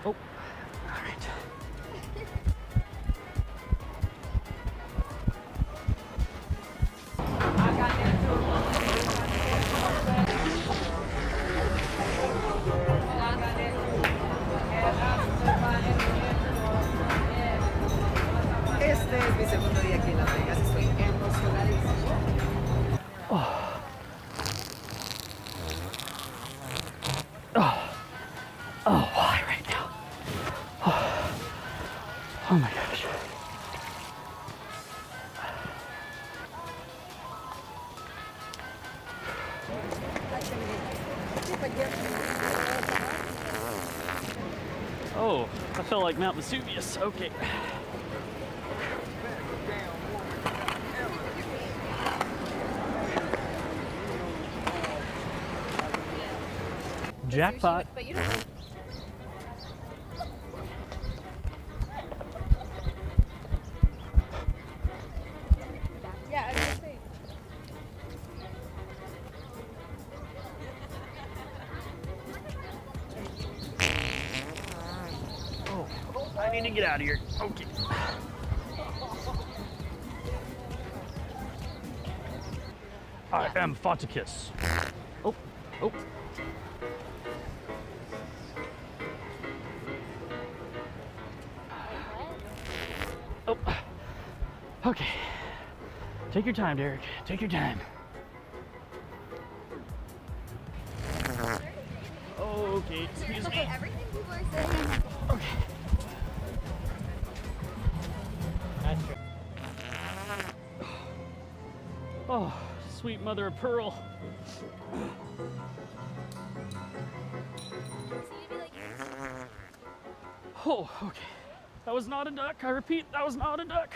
Oh, all right. Este es mi segundo día aquí en Las Vegas. Estoy emocionadísimo. Oh. Oh. Oh, why right now? Oh, oh my gosh. Oh, I felt like Mount Vesuvius. Okay. Jackpot. But you don't. Yeah, I was gonna say. Oh, I need to get out of here. Okay. I am Faticus. Oh, oh. Oh. Okay. Take your time, Derek. Take your time. Okay, excuse me. Everything people are saying. Okay. Oh, sweet mother of pearl. Oh, okay. That was not a duck. I repeat, that was not a duck.